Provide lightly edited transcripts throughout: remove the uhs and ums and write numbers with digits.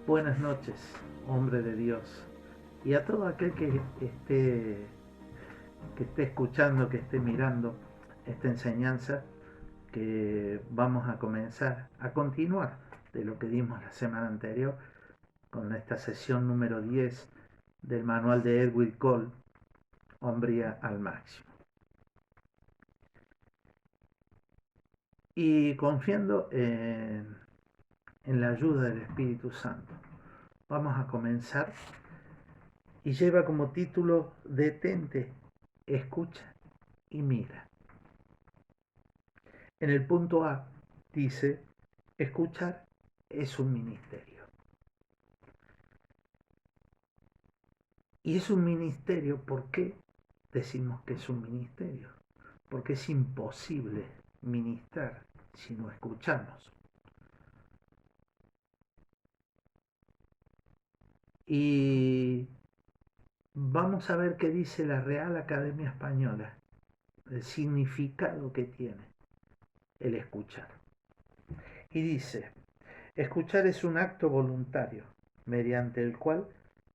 Buenas noches, hombre de Dios, y a todo aquel que esté escuchando, que esté mirando esta enseñanza que vamos a comenzar, a continuar de lo que dimos la semana anterior con esta sesión número 10 del manual de Edwin Cole, Hombría al Máximo. Y confiando en la ayuda del Espíritu Santo, vamos a comenzar y lleva como título Detente, escucha y mira. En el punto A dice, escuchar es un ministerio. Y es un ministerio, ¿por qué decimos que es un ministerio? Porque es imposible ministrar si no escuchamos. Y vamos a ver qué dice la Real Academia Española, el significado que tiene el escuchar. Y dice, escuchar es un acto voluntario mediante el cual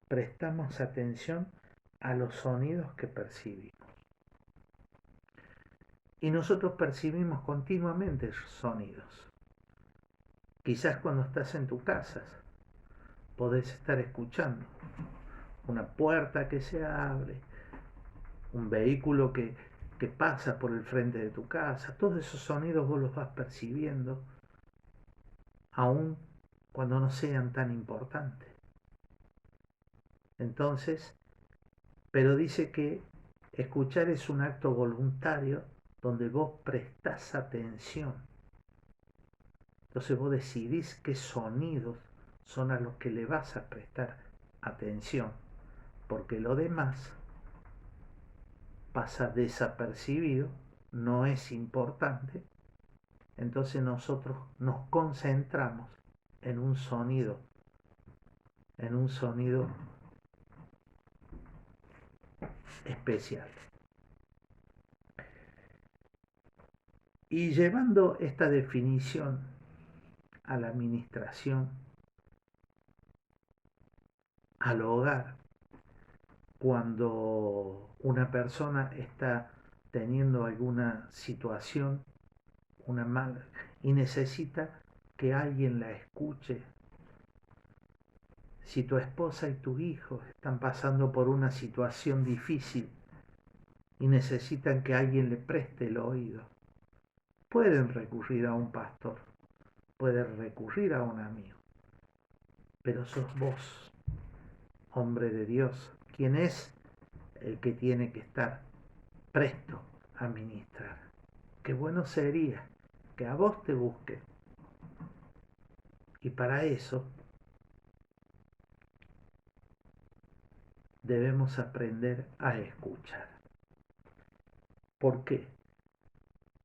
prestamos atención a los sonidos que percibimos. Y nosotros percibimos continuamente sonidos. Quizás cuando estás en tu casa podés estar escuchando una puerta que se abre, un vehículo que pasa por el frente de tu casa. Todos esos sonidos vos los vas percibiendo, aun cuando no sean tan importantes. Entonces, pero dice que escuchar es un acto voluntario donde vos prestás atención. Entonces vos decidís qué sonidos son a los que le vas a prestar atención, porque lo demás pasa desapercibido, no es importante. Entonces nosotros nos concentramos en un sonido especial. Y llevando esta definición a la administración, al hogar, cuando una persona está teniendo alguna situación, una mala, y necesita que alguien la escuche. Si tu esposa y tus hijos están pasando por una situación difícil y necesitan que alguien le preste el oído, pueden recurrir a un pastor, pueden recurrir a un amigo, pero sos vos, hombre de Dios, quien es el que tiene que estar presto a ministrar. Qué bueno sería que a vos te busquen. Y para eso debemos aprender a escuchar. ¿Por qué?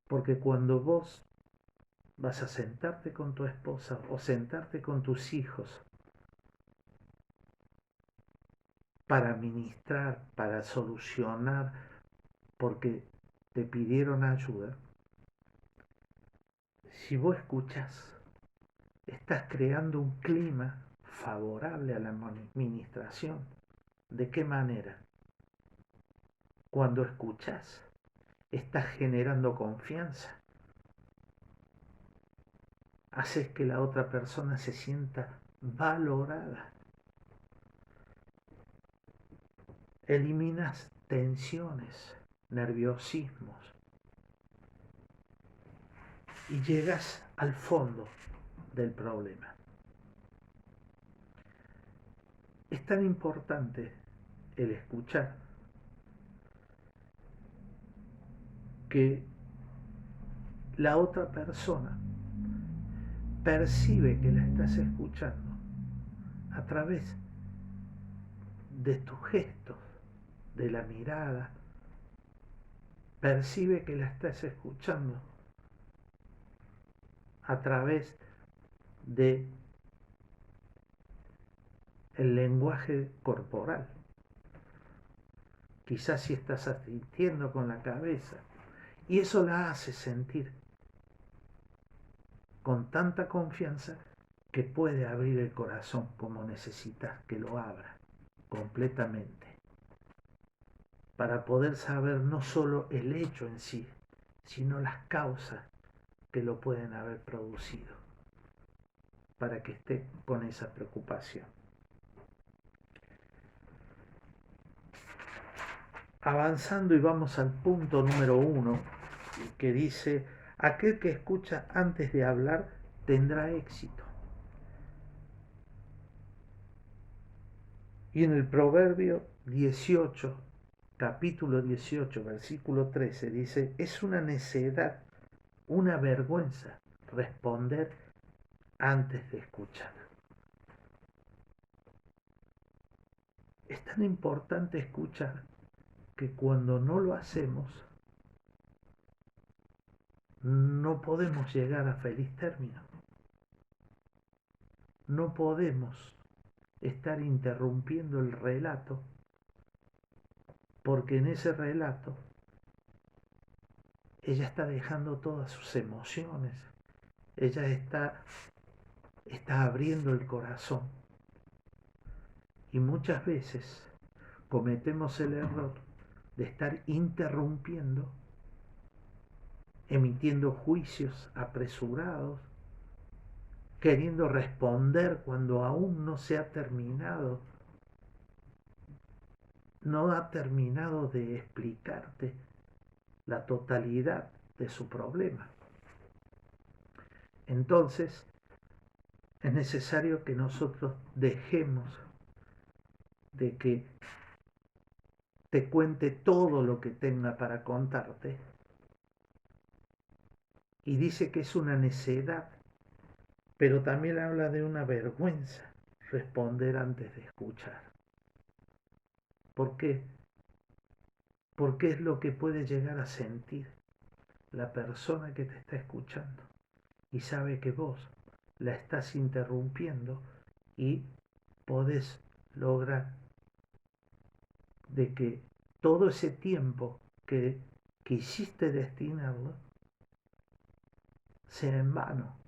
Porque cuando vos vas a sentarte con tu esposa o sentarte con tus hijos para ministrar, para solucionar, porque te pidieron ayuda, si vos escuchás, estás creando un clima favorable a la administración. ¿De qué manera? Cuando escuchás, estás generando confianza. Haces que la otra persona se sienta valorada. Eliminas tensiones, nerviosismos y llegas al fondo del problema. Es tan importante el escuchar que la otra persona percibe que la estás escuchando a través de tus gestos, de la mirada, percibe que la estás escuchando a través de el lenguaje corporal. Quizás si estás asintiendo con la cabeza, y eso la hace sentir con tanta confianza que puede abrir el corazón como necesitas que lo abra completamente, para poder saber no solo el hecho en sí, sino las causas que lo pueden haber producido, para que esté con esa preocupación. Avanzando y vamos al punto número 1, que dice, aquel que escucha antes de hablar tendrá éxito. Y en el Proverbio 18, capítulo 18, versículo 13, dice, es una necedad, una vergüenza responder antes de escuchar. Es tan importante escuchar que cuando no lo hacemos, no podemos llegar a feliz término. No podemos estar interrumpiendo el relato, porque en ese relato ella está dejando todas sus emociones, ella está abriendo el corazón. Y muchas veces cometemos el error de estar interrumpiendo, emitiendo juicios apresurados, queriendo responder cuando aún no se ha terminado, no ha terminado de explicarte la totalidad de su problema. Entonces, es necesario que nosotros dejemos de que te cuente todo lo que tenga para contarte. Y dice que es una necedad, pero también habla de una vergüenza responder antes de escuchar. ¿Por qué? Porque es lo que puede llegar a sentir la persona que te está escuchando y sabe que vos la estás interrumpiendo y podés lograr de que todo ese tiempo que quisiste destinarlo sea en vano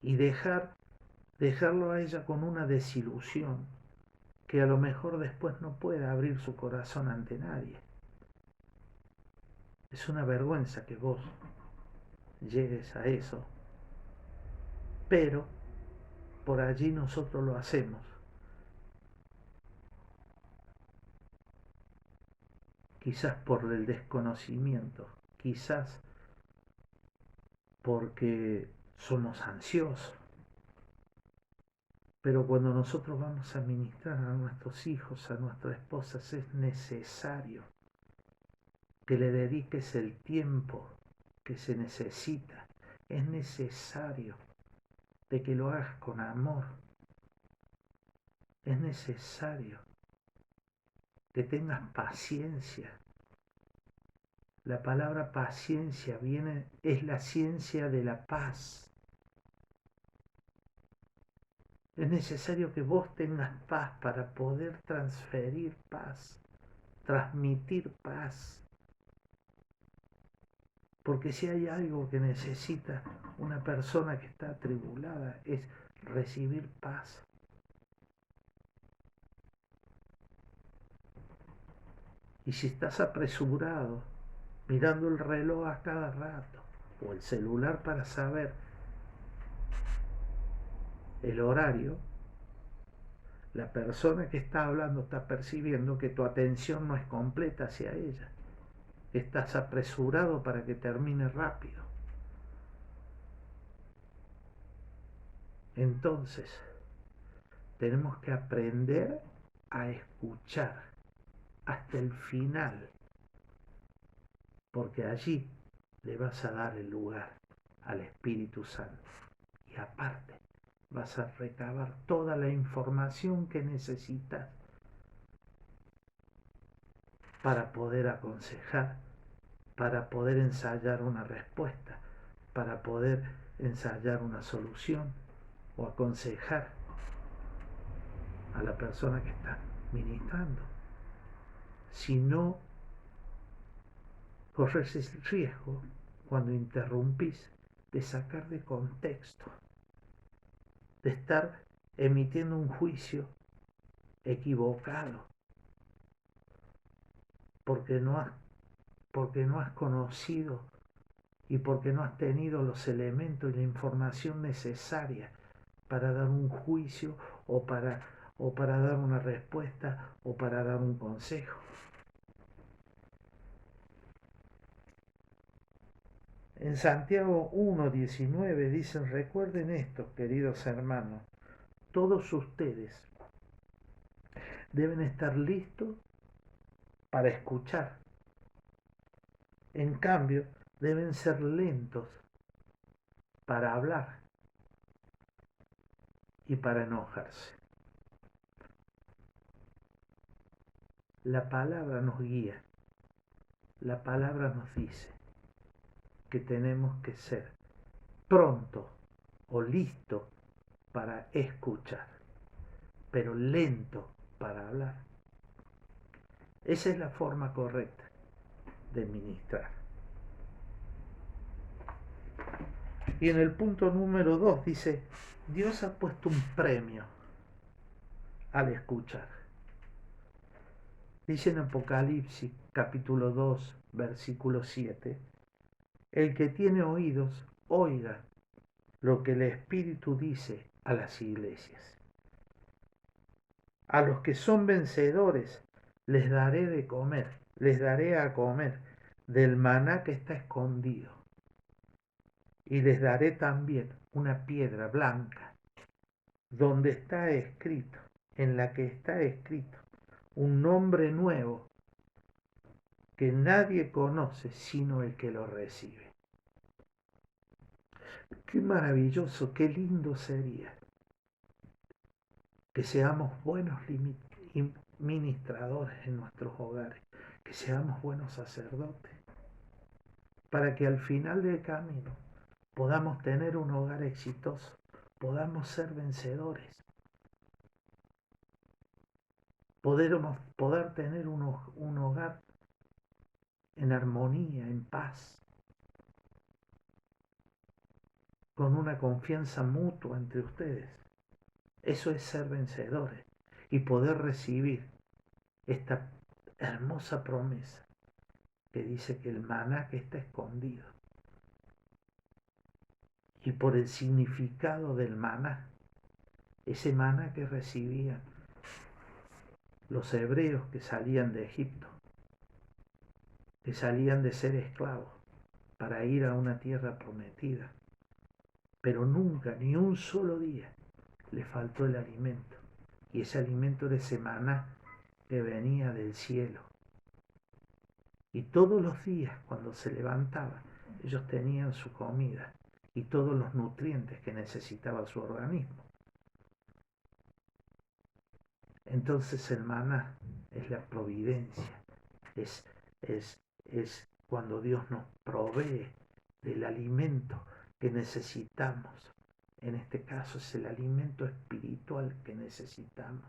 y dejarlo a ella con una desilusión que a lo mejor después no pueda abrir su corazón ante nadie. Es una vergüenza que vos llegues a eso, pero por allí nosotros lo hacemos. Quizás por el desconocimiento, quizás porque somos ansiosos. Pero cuando nosotros vamos a ministrar a nuestros hijos, a nuestras esposas, es necesario que le dediques el tiempo que se necesita. Es necesario de que lo hagas con amor. Es necesario que tengas paciencia. La palabra paciencia es la ciencia de la paz. Es necesario que vos tengas paz para poder transferir paz, transmitir paz. Porque si hay algo que necesita una persona que está atribulada es recibir paz. Y si estás apresurado, mirando el reloj a cada rato, o el celular para saber el horario, la persona que está hablando está percibiendo que tu atención no es completa hacia ella. Estás apresurado para que termine rápido. Entonces, tenemos que aprender a escuchar hasta el final, porque allí le vas a dar el lugar al Espíritu Santo. Y aparte, vas a recabar toda la información que necesitas para poder aconsejar, para poder ensayar una respuesta, para poder ensayar una solución o aconsejar a la persona que está ministrando. Si no, corres el riesgo cuando interrumpís de sacar de contexto, de estar emitiendo un juicio equivocado, porque no has conocido y porque no has tenido los elementos y la información necesaria para dar un juicio o para dar una respuesta o para dar un consejo. En Santiago 1:19 dicen: recuerden esto, queridos hermanos, todos ustedes deben estar listos para escuchar. En cambio, deben ser lentos para hablar y para enojarse. La palabra nos guía, la palabra nos dice que tenemos que ser pronto o listo para escuchar, pero lento para hablar. Esa es la forma correcta de ministrar. Y en el punto número 2 dice: Dios ha puesto un premio al escuchar. Dice en Apocalipsis capítulo 2 versículo 7: el que tiene oídos, oiga lo que el Espíritu dice a las iglesias. A los que son vencedores les daré a comer del maná que está escondido. Y les daré también una piedra blanca, donde está escrito, en la que está escrito, un nombre nuevo que nadie conoce sino el que lo recibe. Qué maravilloso, qué lindo sería que seamos buenos ministradores en nuestros hogares, que seamos buenos sacerdotes, para que al final del camino podamos tener un hogar exitoso, podamos ser vencedores, poder tener un hogar en armonía, en paz, con una confianza mutua entre ustedes. Eso es ser vencedores y poder recibir esta hermosa promesa que dice que el maná que está escondido, y por el significado del maná, ese maná que recibían los hebreos que salían de Egipto, que salían de ser esclavos para ir a una tierra prometida, pero nunca, ni un solo día, le faltó el alimento, y ese alimento era ese maná que venía del cielo. Y todos los días cuando se levantaban, ellos tenían su comida y todos los nutrientes que necesitaba su organismo. Entonces el maná es la providencia, es, es cuando Dios nos provee del alimento que necesitamos. En este caso es el alimento espiritual que necesitamos.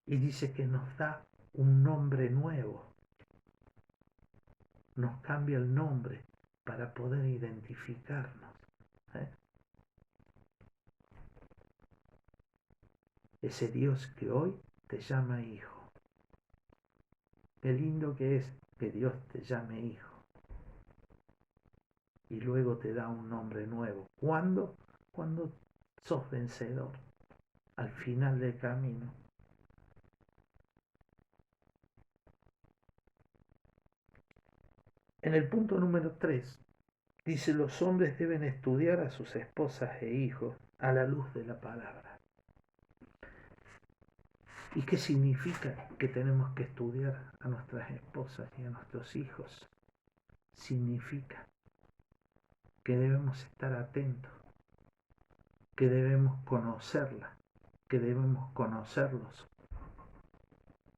Y dice que nos da un nombre nuevo, nos cambia el nombre para poder identificarnos. Ese Dios que hoy te llama hijo. Qué lindo que es que Dios te llame hijo. Y luego te da un nombre nuevo. ¿Cuándo? Cuando sos vencedor, al final del camino. En el punto número 3 dice: los hombres deben estudiar a sus esposas e hijos a la luz de la palabra. ¿Y qué significa que tenemos que estudiar a nuestras esposas y a nuestros hijos? Significa que debemos estar atentos, que debemos conocerla, que debemos conocerlos,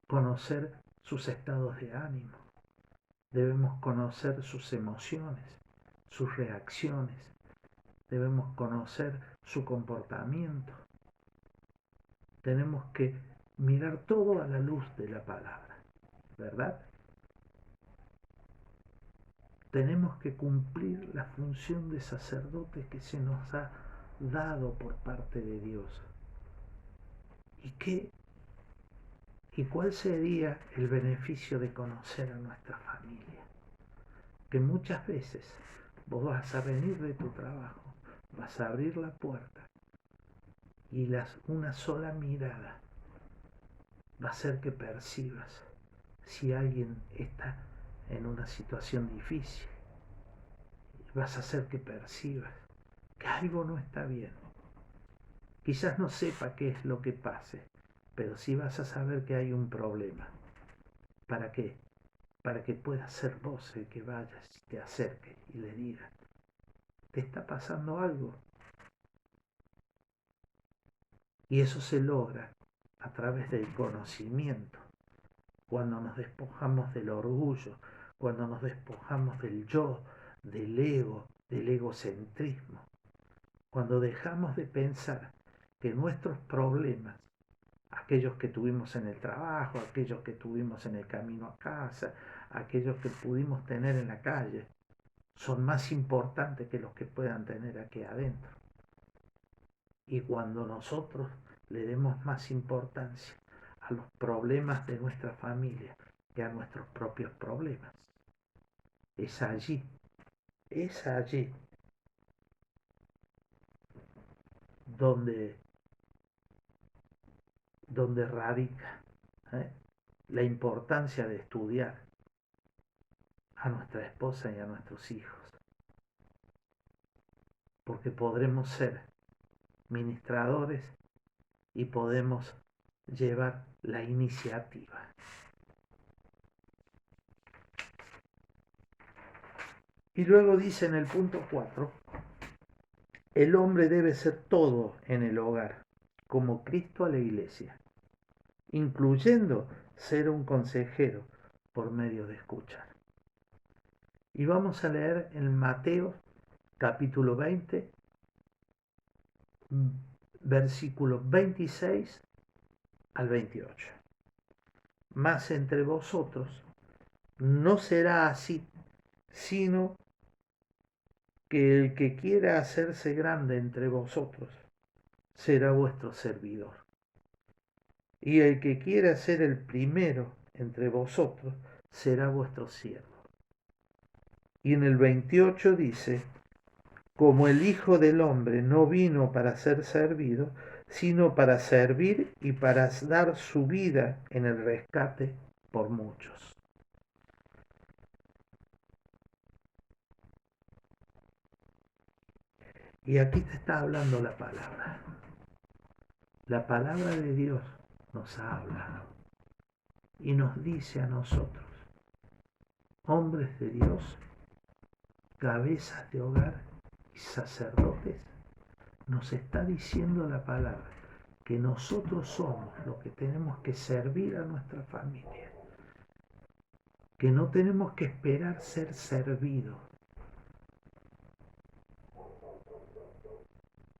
conocer sus estados de ánimo, debemos conocer sus emociones, sus reacciones, debemos conocer su comportamiento. Tenemos que mirar todo a la luz de la palabra, ¿verdad? tenemos que cumplir la función de sacerdote que se nos ha dado por parte de Dios. ¿Y cuál sería el beneficio de conocer a nuestra familia? Que muchas veces vos vas a venir de tu trabajo, vas a abrir la puerta y una sola mirada va a hacer que percibas si alguien está en una situación difícil. Vas a hacer que percibas que algo no está bien. Quizás no sepa qué es lo que pase, pero sí vas a saber que hay un problema. ¿Para qué? Para que puedas ser vos el que vayas y te acerques y le digas, ¿te está pasando algo? Y eso se logra a través del conocimiento, cuando nos despojamos del orgullo, cuando nos despojamos del yo, del egocentrismo, cuando dejamos de pensar que nuestros problemas, aquellos que tuvimos en el trabajo, aquellos que tuvimos en el camino a casa, aquellos que pudimos tener en la calle, son más importantes que los que puedan tener aquí adentro. Y cuando nosotros le demos más importancia a los problemas de nuestra familia que a nuestros propios problemas, es allí donde, donde radica la importancia de estudiar a nuestra esposa y a nuestros hijos, porque podremos ser ministradores y podemos llevar la iniciativa. Y luego dice en el punto 4, el hombre debe ser todo en el hogar, como Cristo a la iglesia, incluyendo ser un consejero por medio de escuchar. Y vamos a leer en Mateo capítulo 20, versículos 26 al 28. Mas entre vosotros no será así, sino que el que quiera hacerse grande entre vosotros será vuestro servidor. Y el que quiera ser el primero entre vosotros será vuestro siervo. Y en el 28 dice, como el Hijo del Hombre no vino para ser servido, sino para servir y para dar su vida en el rescate por muchos. Y aquí te está hablando la palabra. La palabra de Dios nos ha hablado y nos dice a nosotros, hombres de Dios, cabezas de hogar y sacerdotes, nos está diciendo la palabra que nosotros somos los que tenemos que servir a nuestra familia, que no tenemos que esperar ser servidos,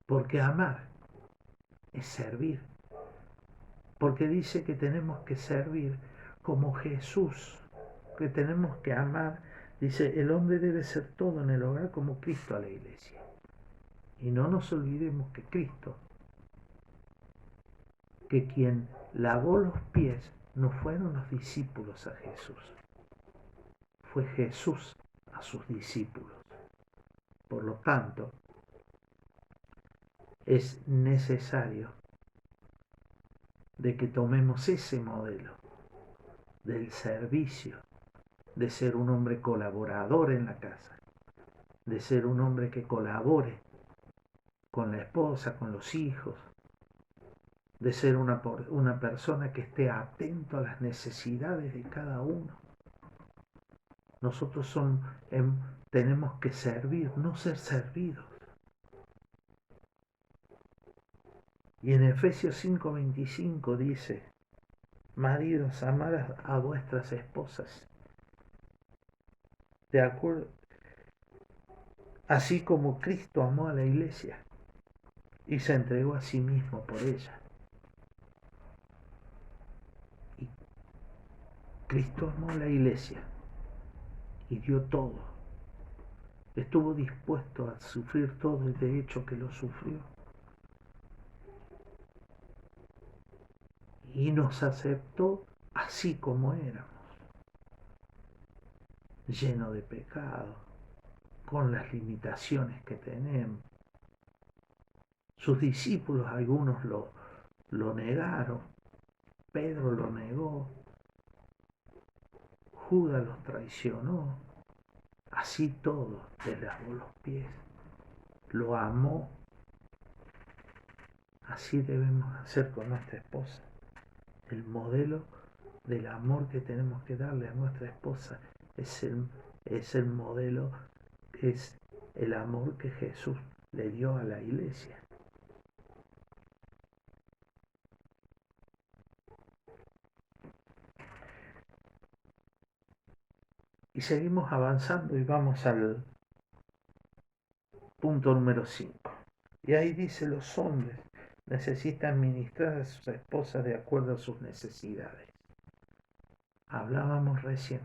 porque amar es servir, porque dice que tenemos que servir como Jesús, que tenemos que amar. Dice, el hombre debe ser todo en el hogar como Cristo a la iglesia. Y no nos olvidemos que Cristo, que quien lavó los pies no fueron los discípulos a Jesús, fue Jesús a sus discípulos. Por lo tanto, es necesario de que tomemos ese modelo del servicio, de ser un hombre colaborador en la casa, de ser un hombre que colabore con la esposa, con los hijos, de ser una persona que esté atento a las necesidades de cada uno. Nosotros tenemos que servir, no ser servidos. Y en Efesios 5:25 dice, maridos, amad a vuestras esposas, de acuerdo, así como Cristo amó a la iglesia y se entregó a sí mismo por ella. Cristo amó a la iglesia y dio todo estuvo dispuesto a sufrir todo y de hecho que lo sufrió. Y nos aceptó así como éramos, lleno de pecado, con las limitaciones que tenemos. Sus discípulos, algunos lo negaron, Pedro lo negó, Judas los traicionó, así todo le lavó los pies, lo amó. Así debemos hacer con nuestra esposa. El modelo del amor que tenemos que darle a nuestra esposa es el modelo, es el amor que Jesús le dio a la iglesia. Y seguimos avanzando y vamos al punto número 5. Y ahí dice: los hombres necesitan ministrar a sus esposas de acuerdo a sus necesidades. Hablábamos recién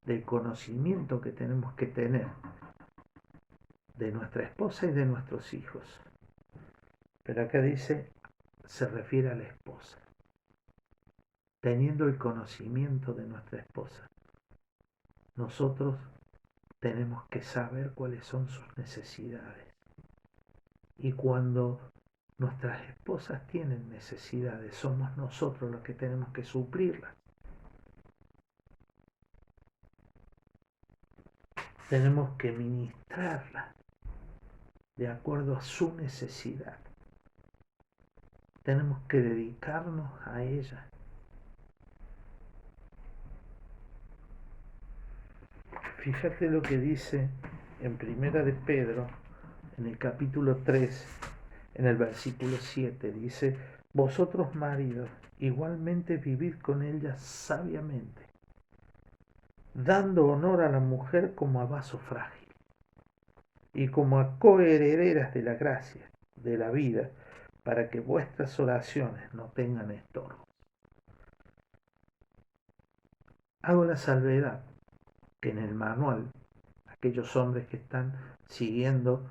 del conocimiento que tenemos que tener de nuestra esposa y de nuestros hijos. Pero acá dice, se refiere a la esposa. Teniendo el conocimiento de nuestra esposa, nosotros tenemos que saber cuáles son sus necesidades. Y cuando nuestras esposas tienen necesidades, somos nosotros los que tenemos que suplirlas. Tenemos que ministrarlas de acuerdo a su necesidad. Tenemos que dedicarnos a ella. Fíjate lo que dice en Primera de Pedro, en el capítulo 3, en el versículo 7, dice: vosotros maridos, igualmente vivid con ella sabiamente, dando honor a la mujer como a vaso frágil y como a coherederas de la gracia, de la vida, para que vuestras oraciones no tengan estorbo. Hago la salvedad que en el manual, aquellos hombres que están siguiendo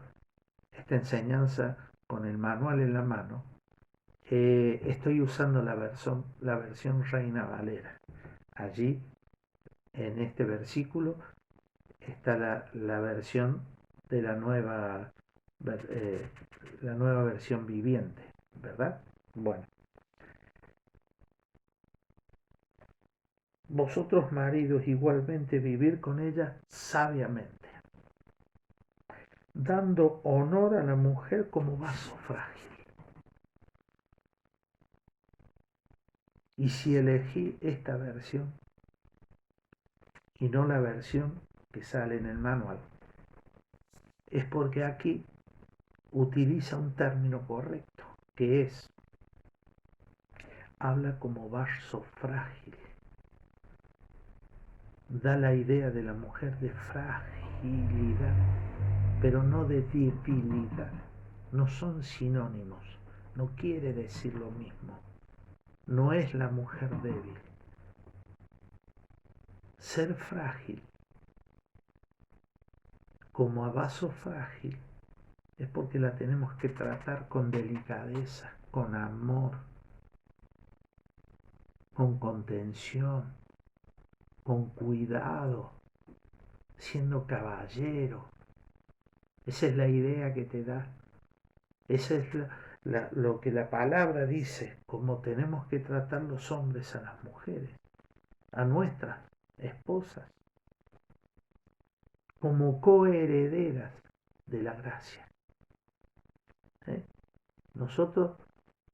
esta enseñanza con el manual en la mano, estoy usando la versión Reina Valera. Allí, en este versículo, está la versión de la nueva versión viviente, ¿verdad? Bueno, vosotros maridos igualmente vivir con ella sabiamente, dando honor a la mujer como vaso frágil. Y si elegí esta versión y no la versión que sale en el manual, es porque aquí utiliza un término correcto, que es, habla como vaso frágil. Da la idea de la mujer de fragilidad, pero no de debilidad. No son sinónimos, no quiere decir lo mismo. No es la mujer débil. Ser frágil como a vaso frágil es porque la tenemos que tratar con delicadeza, con amor, con contención, con cuidado, siendo caballero. Esa es la idea que te da. Esa es lo que la palabra dice, como tenemos que tratar los hombres a las mujeres, a nuestras esposas, como coherederas de la gracia. ¿Eh? Nosotros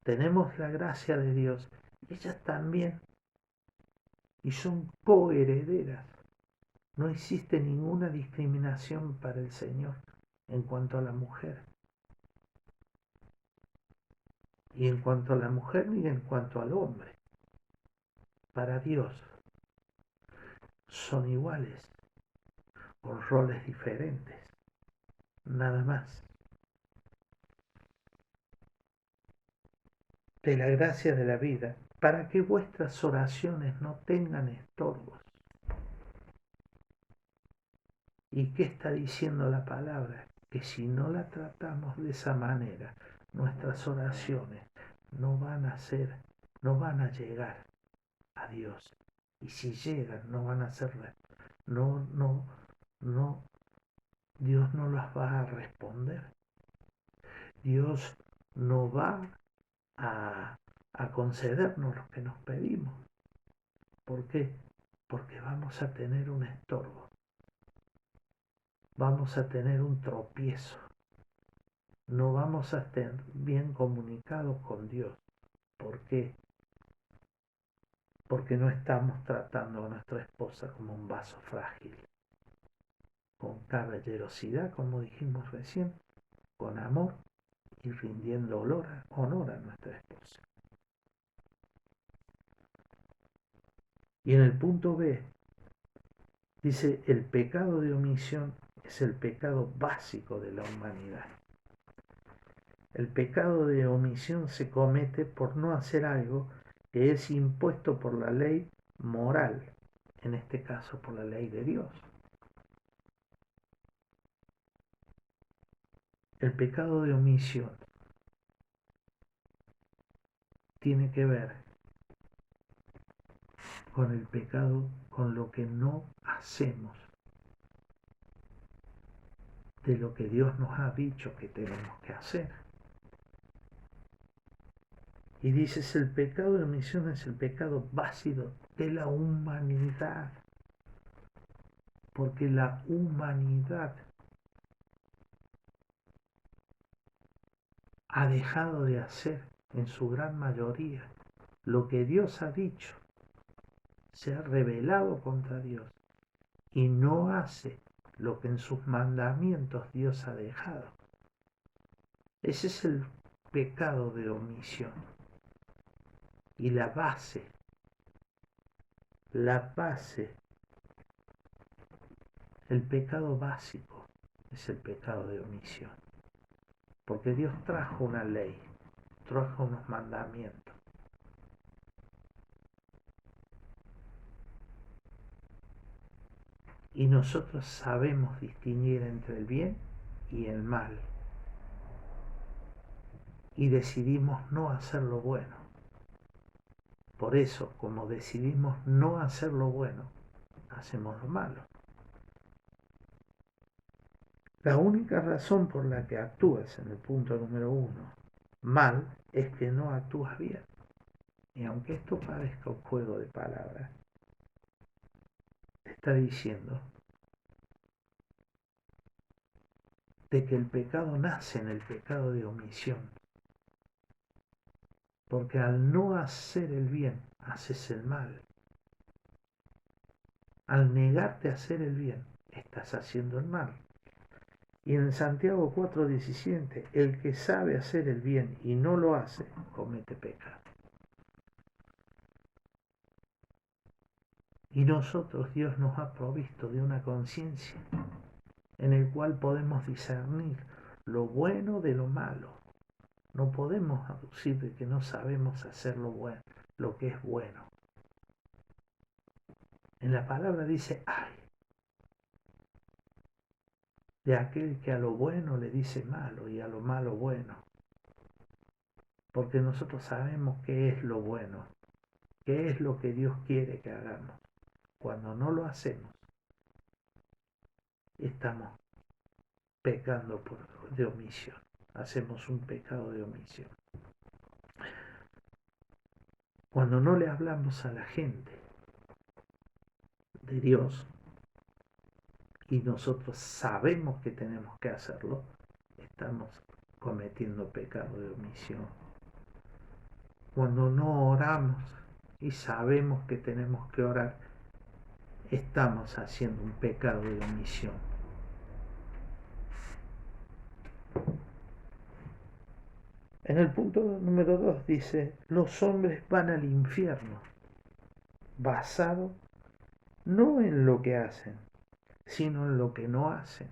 tenemos la gracia de Dios, ellas también, y son coherederas. No existe ninguna discriminación para el Señor en cuanto a la mujer. Y en cuanto a la mujer ni en cuanto al hombre. Para Dios son iguales, con roles diferentes, nada más. De la gracia de la vida, para que vuestras oraciones no tengan estorbos. ¿Y qué está diciendo la palabra? Que si no la tratamos de esa manera, nuestras oraciones no van a ser, no van a llegar a Dios. Y si llegan, no van a ser, no, Dios no las va a responder. Dios no va a concedernos lo que nos pedimos. ¿Por qué? Porque vamos a tener un estorbo, vamos a tener un tropiezo, no vamos a estar bien comunicados con Dios. ¿Por qué? Porque no estamos tratando a nuestra esposa como un vaso frágil, con caballerosidad, como dijimos recién, con amor y rindiendo honor a nuestra esposa. Y en el punto B dice, el pecado de omisión es el pecado básico de la humanidad. El pecado de omisión se comete por no hacer algo que es impuesto por la ley moral, en este caso por la ley de Dios. El pecado de omisión tiene que ver con el pecado, con lo que no hacemos, de lo que Dios nos ha dicho que tenemos que hacer. Y dices, el pecado de omisión es el pecado básico de la humanidad, porque la humanidad ha dejado de hacer en su gran mayoría lo que Dios ha dicho, se ha rebelado contra Dios y no hace lo que en sus mandamientos Dios ha dejado. Ese es el pecado de omisión. Y la base, el pecado básico es el pecado de omisión. Porque Dios trajo una ley, trajo unos mandamientos. Y nosotros sabemos distinguir entre el bien y el mal. Y decidimos no hacer lo bueno. Por eso, como decidimos no hacer lo bueno, hacemos lo malo. La única razón por la que actúas en el punto número 1 mal es que no actúas bien. Y aunque esto parezca un juego de palabras, te está diciendo de que el pecado nace en el pecado de omisión. Porque al no hacer el bien, haces el mal. Al negarte a hacer el bien, estás haciendo el mal. Y en Santiago 4:17, el que sabe hacer el bien y no lo hace, comete pecado. Y nosotros, Dios nos ha provisto de una conciencia en el cual podemos discernir lo bueno de lo malo. No podemos aducir de que no sabemos hacer lo bueno, lo que es bueno. En la palabra dice, ay, de aquel que a lo bueno le dice malo y a lo malo bueno. Porque nosotros sabemos qué es lo bueno, qué es lo que Dios quiere que hagamos. Cuando no lo hacemos, estamos pecando de omisión. Hacemos un pecado de omisión. Cuando no le hablamos a la gente de Dios y nosotros sabemos que tenemos que hacerlo, estamos cometiendo pecado de omisión. Cuando no oramos y sabemos que tenemos que orar, estamos haciendo un pecado de omisión. En el punto número 2 dice, los hombres van al infierno, basado no en lo que hacen, sino en lo que no hacen.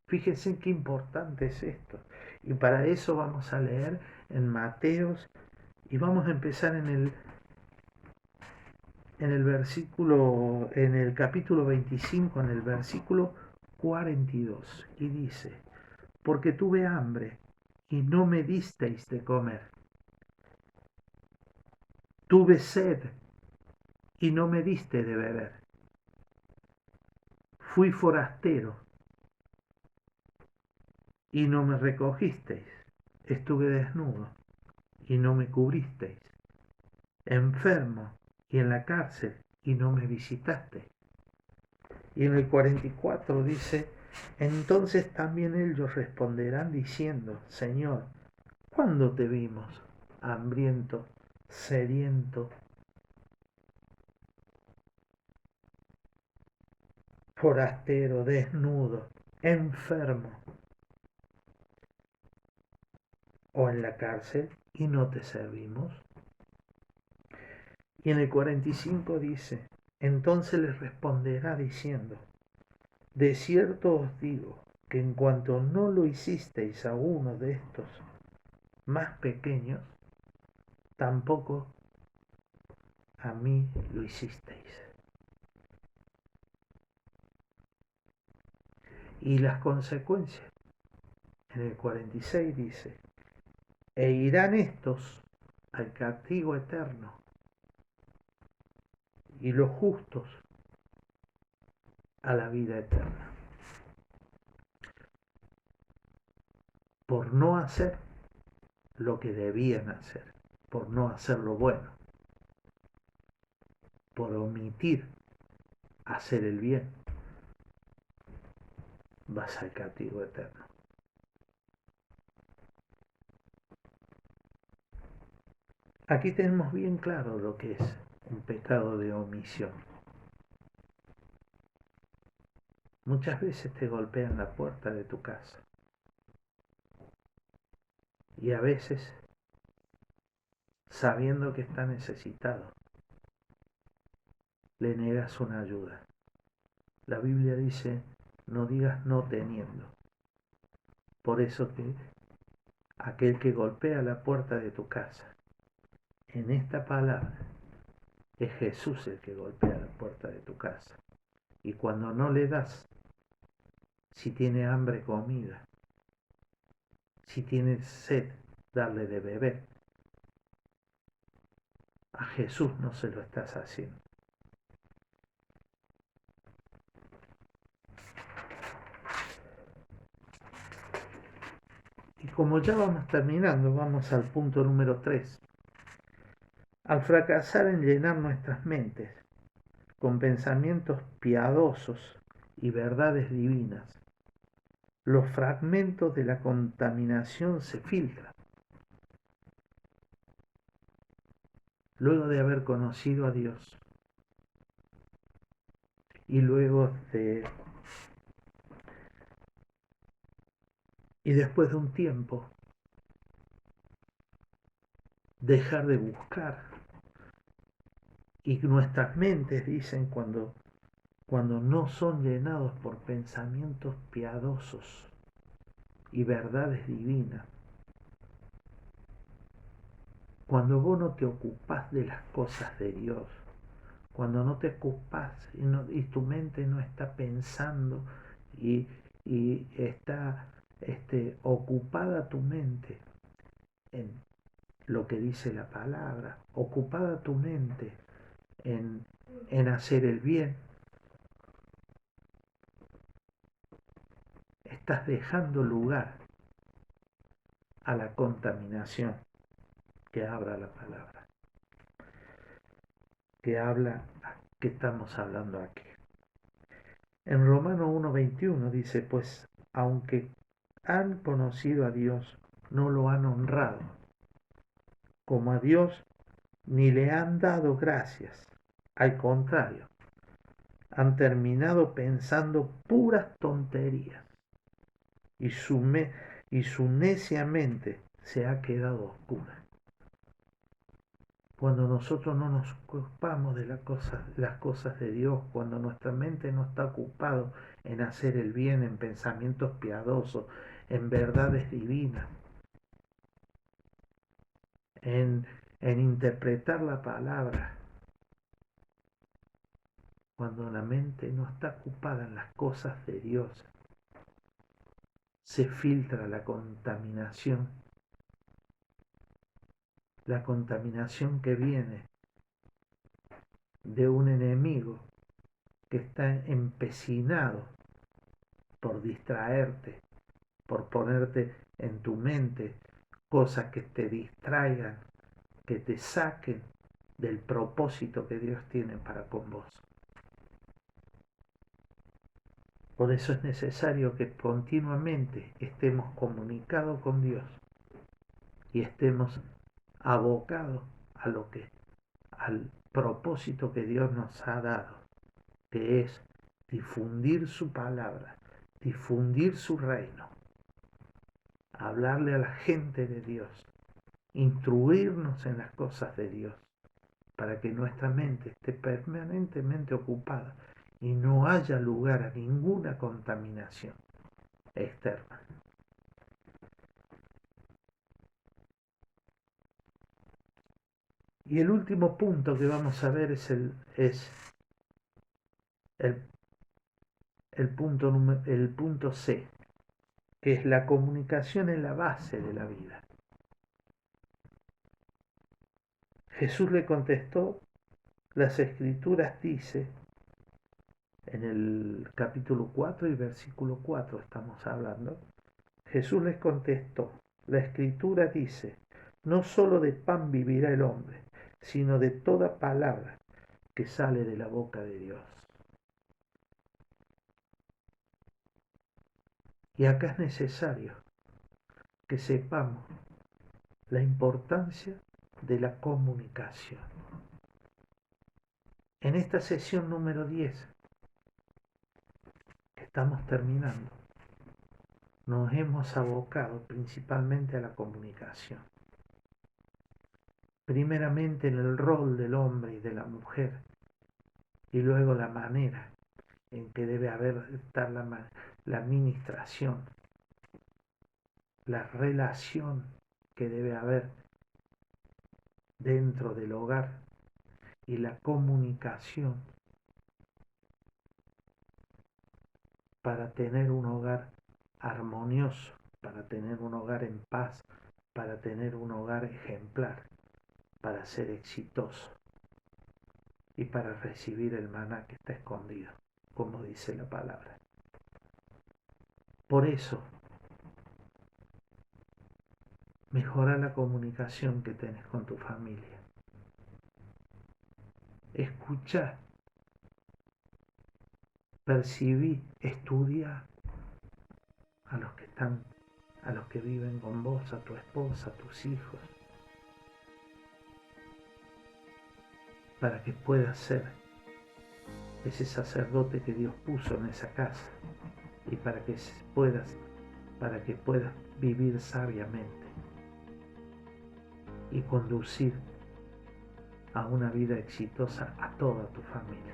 Fíjense qué importante es esto. Y para eso vamos a leer en Mateos y vamos a empezar en el capítulo 25, en el versículo 42 y dice, porque tuve hambre y no me disteis de comer, tuve sed y no me diste de beber, fui forastero y no me recogisteis, estuve desnudo y no me cubristeis, enfermo y en la cárcel y no me visitasteis. Y en el 44 dice, entonces también ellos responderán diciendo, Señor, ¿cuándo te vimos hambriento, sediento, forastero, desnudo, enfermo o en la cárcel y no te servimos? Y en el 45 dice, entonces les responderá diciendo, de cierto os digo que en cuanto no lo hicisteis a uno de estos más pequeños, tampoco a mí lo hicisteis. Y las consecuencias, en el 46 dice, e irán estos al castigo eterno y los justos a la vida eterna, por no hacer lo que debían hacer, por no hacer lo bueno, por omitir hacer el bien, vas al castigo eterno. Aquí tenemos bien claro lo que es un pecado de omisión. Muchas veces te golpean la puerta de tu casa y a veces, sabiendo que está necesitado, le negas una ayuda. La Biblia dice, no digas no teniendo. Por eso que aquel que golpea la puerta de tu casa, en esta palabra, es Jesús el que golpea la puerta de tu casa. Y cuando no le das, si tiene hambre, comida, si tiene sed, darle de beber. A Jesús no se lo estás haciendo. Y como ya vamos terminando, vamos al punto número 3. Al fracasar en llenar nuestras mentes con pensamientos piadosos y verdades divinas, los fragmentos de la contaminación se filtran. Luego de haber conocido a Dios y después de un tiempo dejar de buscar, y nuestras mentes, dicen, cuando no son llenados por pensamientos piadosos y verdades divinas, cuando vos no te ocupás de las cosas de Dios, cuando no te ocupás y tu mente no está pensando y está ocupada tu mente en lo que dice la palabra, ocupada tu mente en hacer el bien, estás dejando lugar a la contaminación que habla la palabra, que estamos hablando aquí. En Romanos 1:21 dice, pues aunque han conocido a Dios, no lo han honrado como a Dios, ni le han dado gracias. Al contrario, han terminado pensando puras tonterías y su necia mente se ha quedado oscura. Cuando nosotros no nos ocupamos de las cosas de Dios, cuando nuestra mente no está ocupada en hacer el bien, en pensamientos piadosos, en verdades divinas, en interpretar la palabra, cuando la mente no está ocupada en las cosas de Dios, se filtra la contaminación que viene de un enemigo que está empecinado por distraerte, por ponerte en tu mente cosas que te distraigan, que te saquen del propósito que Dios tiene para con vos. Por eso es necesario que continuamente estemos comunicados con Dios y estemos abocados al propósito que Dios nos ha dado, que es difundir su palabra, difundir su reino, hablarle a la gente de Dios, instruirnos en las cosas de Dios, para que nuestra mente esté permanentemente ocupada y no haya lugar a ninguna contaminación externa. Y el último punto que vamos a ver es el punto C, que es la comunicación en la base de la vida. Jesús le contestó, las Escrituras dice, en el capítulo 4 y versículo 4 estamos hablando, Jesús les contestó, la Escritura dice, no solo de pan vivirá el hombre, sino de toda palabra que sale de la boca de Dios. Y acá es necesario que sepamos la importancia de la comunicación. En esta sesión número 10, que estamos terminando, nos hemos abocado principalmente a la comunicación. Primeramente en el rol del hombre y de la mujer, y luego la manera en que debe estar la administración, la relación que debe haber dentro del hogar y la comunicación para tener un hogar armonioso, para tener un hogar en paz, para tener un hogar ejemplar, para ser exitoso y para recibir el maná que está escondido, como dice la palabra. Por eso, mejora la comunicación que tenés con tu familia. Escucha, percibí, estudia a los que viven con vos, a tu esposa, a tus hijos, para que puedas ser ese sacerdote que Dios puso en esa casa y para que puedas vivir sabiamente y conducir a una vida exitosa a toda tu familia.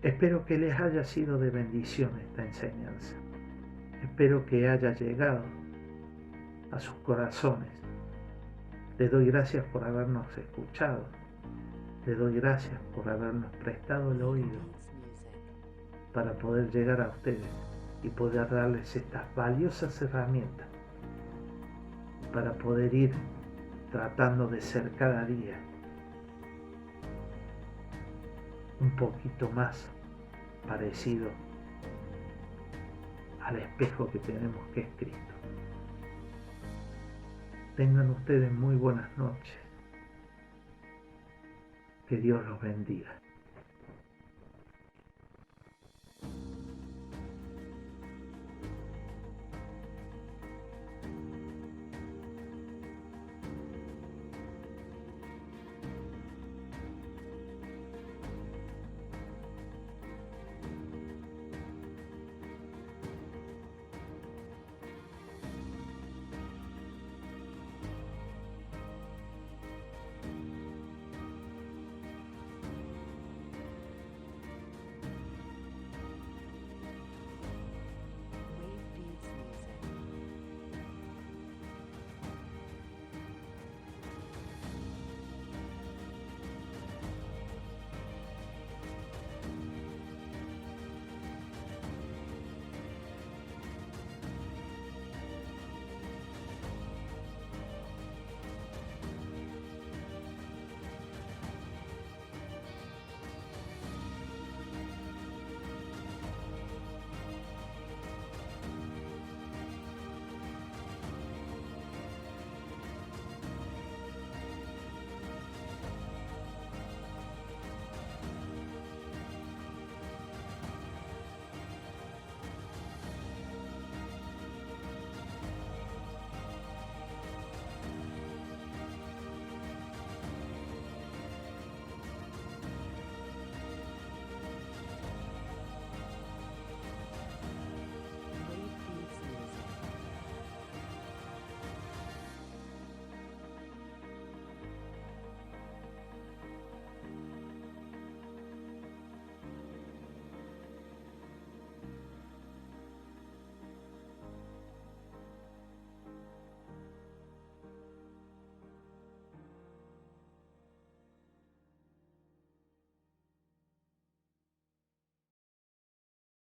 Espero que les haya sido de bendición esta enseñanza. Espero que haya llegado a sus corazones. Les doy gracias por habernos escuchado. Les doy gracias por habernos prestado el oído para poder llegar a ustedes y poder darles estas valiosas herramientas para poder ir tratando de ser cada día un poquito más parecido al espejo que tenemos, que es Cristo. Tengan ustedes muy buenas noches. Que Dios los bendiga.